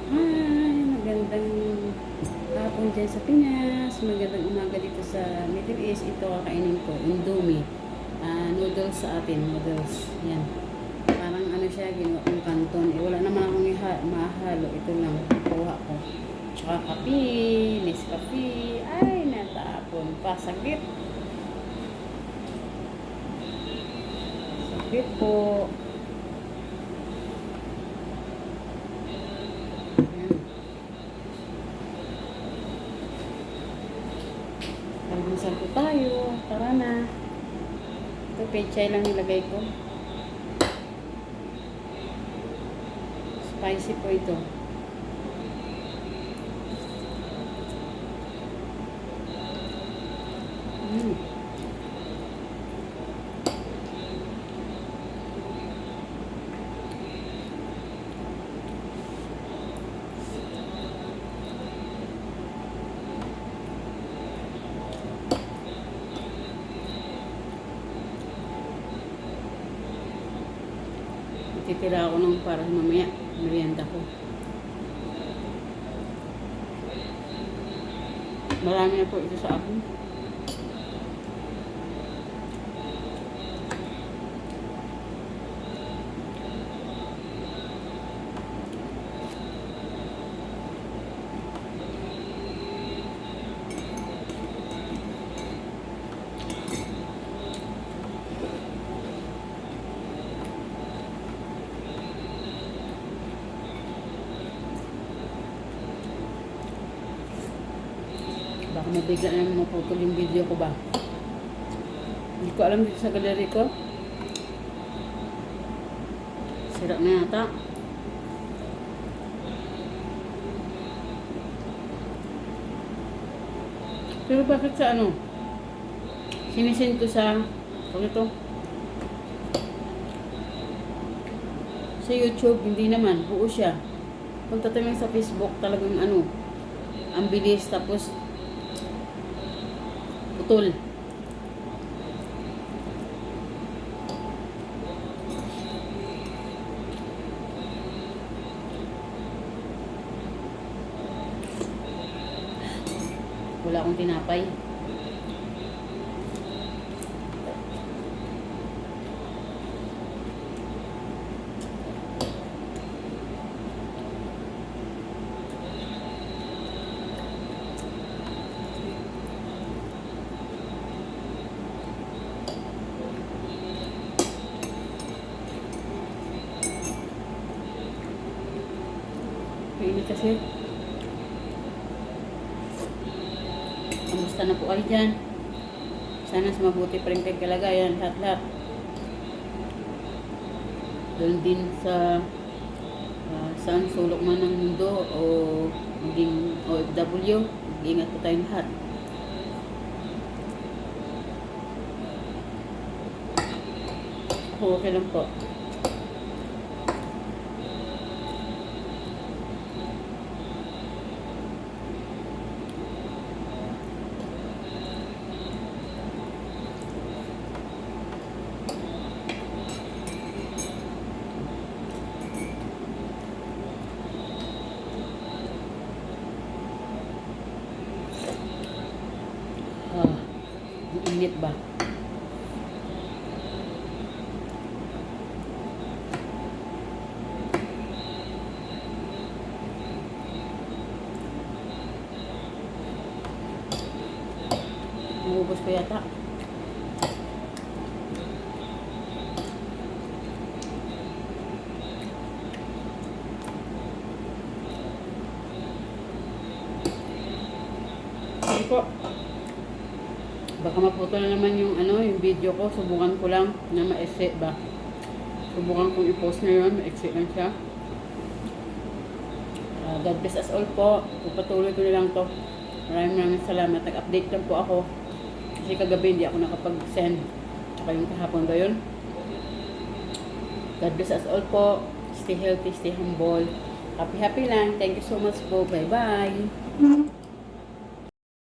Hi! Magandang hapon dyan sa Pinas. Magandang umaga dito sa Middle East. Ito kakainin ko. Indomie. Noodles sa atin. Noodles. Yan. Parang ano siya, ginawa kong kanton. Wala naman akong mahalo. Ito lang. Kuha ko. Tsaka kape. Nescafe. Ay, natapon pa. Saglit. Saglit po. Almusal po tayo. Tara na. Ito, pechay lang nilagay ko. Spicy po ito. Titira ako ng para mamaya merienda ko. Marami na po ito sa akin. Baka mabigla na maputol yung video ko ba. Hindi ko alam dito sa gallery ko. Sira na yata. Pero bakit sa ano? Sinisend ko sa ito? Sa YouTube, hindi naman. Buo siya. Kung tatanungin sa Facebook, talagang ano, ang bilis, tapos putol. Wala akong tinapay. Mainit kasi. Kamusta na po kayo dyan? Sana sa mabuti pa rin kayong kalagayan, lahat-lahat. Doon din sa saan sulok man ng mundo o maging OFW, mag-ingat po tayong lahat. Ako okay lang po. Ang init ba? Naubos ko yata. Sige po. Baka maputol na naman yung yung video ko. Subukan ko lang na ma-exit ba. Subukan kong i-post na yun. Ma-exit lang siya. God bless us all po. Pupatuloy ko na lang to. Maraming salamat. Nag-update lang po ako. Kasi kagabi hindi ako nakapag-send. Tsaka yung kahapon ba yun. God bless us all po. Stay healthy, stay humble. Happy lang. Thank you so much po. Bye-bye.